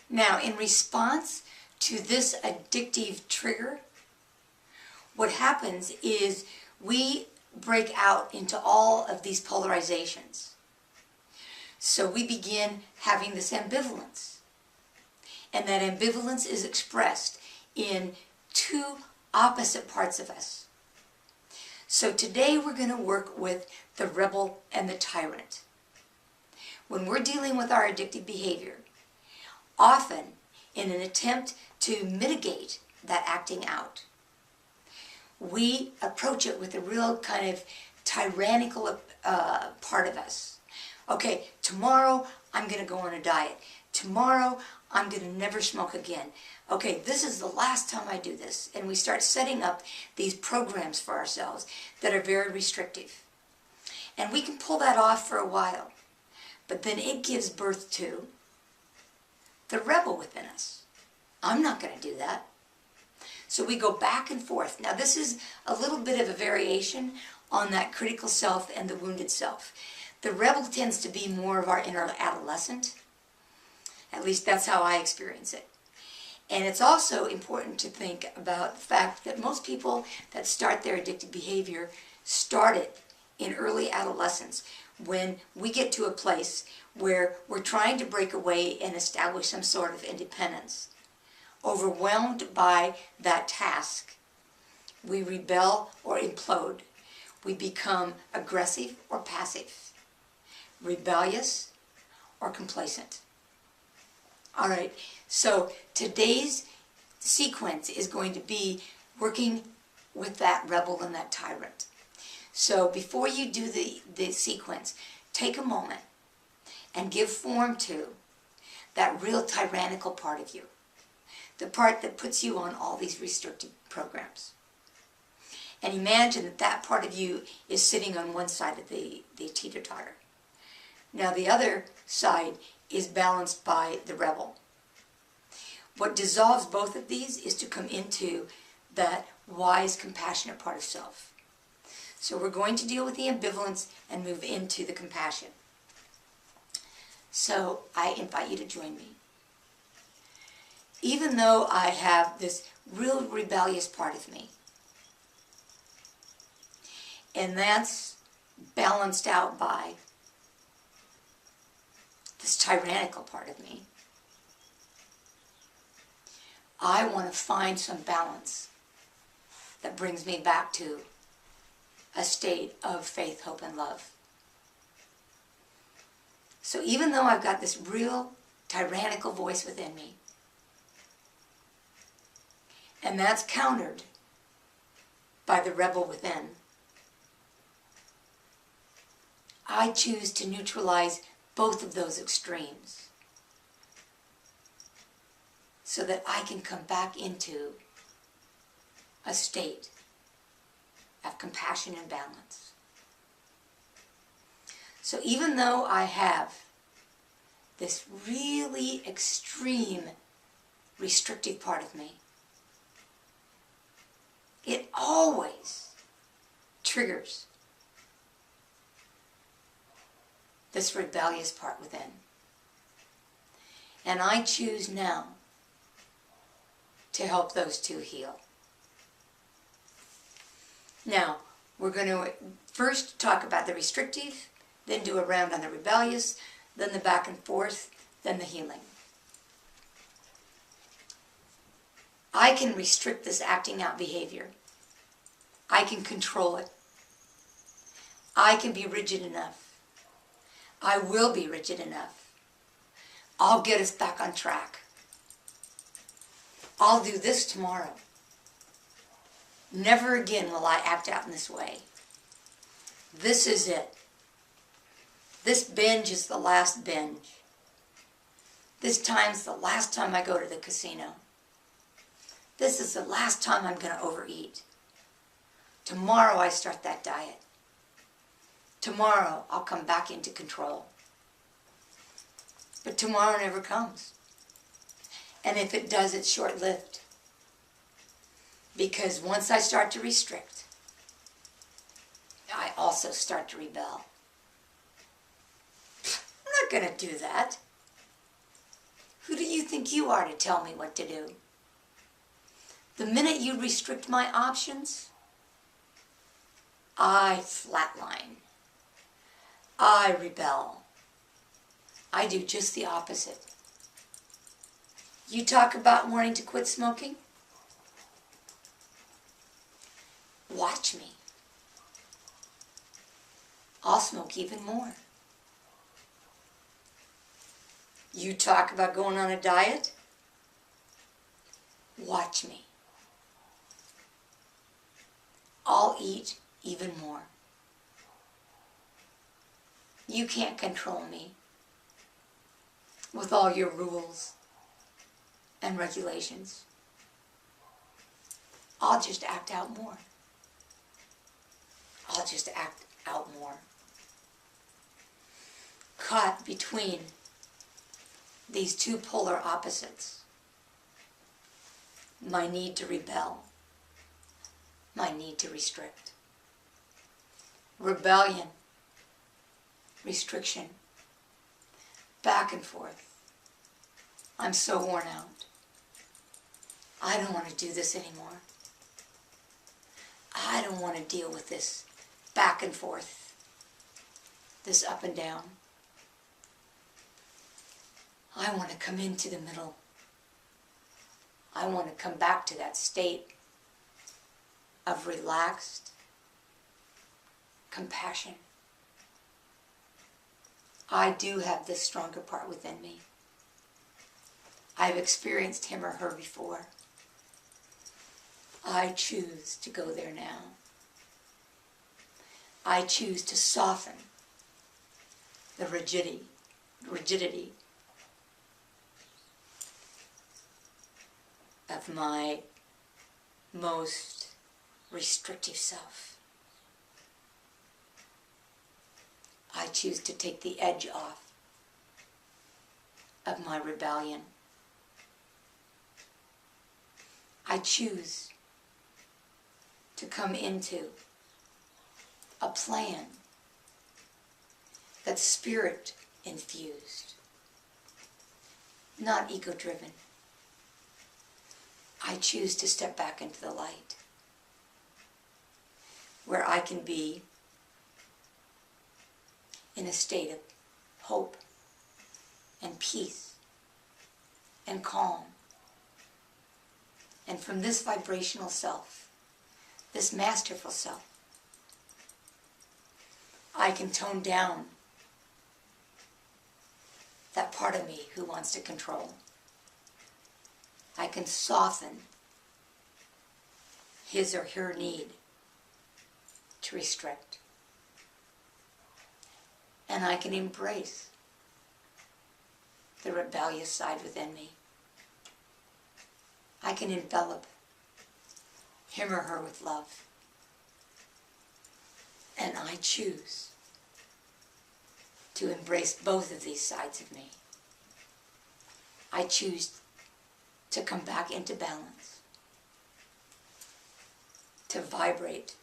Now, in response to this addictive trigger, what happens is we break out into all of these polarizations. So we begin having this ambivalence. And that ambivalence is expressed in two opposite parts of us. So today we're going to work with the rebel and the tyrant. When we're dealing with our addictive behavior, often in an attempt to mitigate that acting out, we approach it with a real kind of tyrannical part of us. Okay, tomorrow I'm going to go on a diet. Tomorrow I'm going to never smoke again. Okay, this is the last time I do this. And we start setting up these programs for ourselves that are very restrictive. And we can pull that off for a while. But then it gives birth to the rebel within us. I'm not going to do that. So we go back and forth. Now this is a little bit of a variation on that critical self and the wounded self. The rebel tends to be more of our inner adolescent. At least that's how I experience it. And it's also important to think about the fact that most people that start their addictive behavior started in early adolescence, when we get to a place where we're trying to break away and establish some sort of independence. Overwhelmed by that task, we rebel or implode. We become aggressive or passive, rebellious or complacent. All right, so today's sequence is going to be working with that rebel and that tyrant. So before you do the sequence, take a moment and give form to that real tyrannical part of you. The part that puts you on all these restrictive programs. And imagine that that part of you is sitting on one side of the teeter-totter. Now the other side is balanced by the rebel. What dissolves both of these is to come into that wise, compassionate part of self. So we're going to deal with the ambivalence and move into the compassion. So I invite you to join me. Even though I have this real rebellious part of me, and that's balanced out by this tyrannical part of me, I want to find some balance that brings me back to a state of faith, hope, and love. So even though I've got this real tyrannical voice within me, and that's countered by the rebel within, I choose to neutralize both of those extremes so that I can come back into a state of compassion and balance. So even though I have this really extreme restrictive part of me, it always triggers this rebellious part within. And I choose now to help those two heal. Now, we're going to first talk about the restrictive, then do a round on the rebellious, then the back and forth, then the healing. I can restrict this acting out behavior. I can control it. I can be rigid enough. I will be rigid enough. I'll get us back on track. I'll do this tomorrow. Never again will I act out in this way. This is it. This binge is the last binge. This time's the last time I go to the casino. This is the last time I'm going to overeat. Tomorrow I start that diet. Tomorrow I'll come back into control. But tomorrow never comes. And if it does, it's short-lived. Because once I start to restrict, I also start to rebel. I'm not going to do that. Who do you think you you are to tell me what to do. The minute you restrict my options, I flatline. I rebel. I do just the opposite. You talk about wanting to quit smoking? Watch me. I'll smoke even more. You talk about going on a diet? Watch me. I'll eat even more. You can't control me with all your rules and regulations. I'll just act out more. I'll just act out more. Caught between these two polar opposites. My need to rebel. My need to restrict. Rebellion. Restriction. Back and forth. I'm so worn out. I don't want to do this anymore. I don't want to deal with this back and forth, this up and down. I want to come into the middle. I want to come back to that state of relaxed compassion. I do have this stronger part within me. I've experienced him or her before. I choose to go there now. I choose to soften the rigidity of my most restrictive self. I choose to take the edge off of my rebellion. I choose to come into a plan that's spirit infused, not ego driven. I choose to step back into the light where I can be in a state of hope and peace and calm. And from this vibrational self, this masterful self, I can tone down that part of me who wants to control. I can soften his or her need to restrict. And I can embrace the rebellious side within me. I can envelop him or her with love. And I choose to embrace both of these sides of me. I choose to come back into balance, to vibrate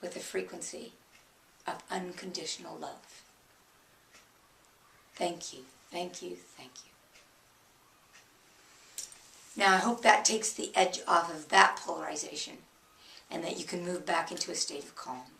with the frequency of unconditional love. Thank you, thank you, thank you. Now I hope that takes the edge off of that polarization and that you can move back into a state of calm.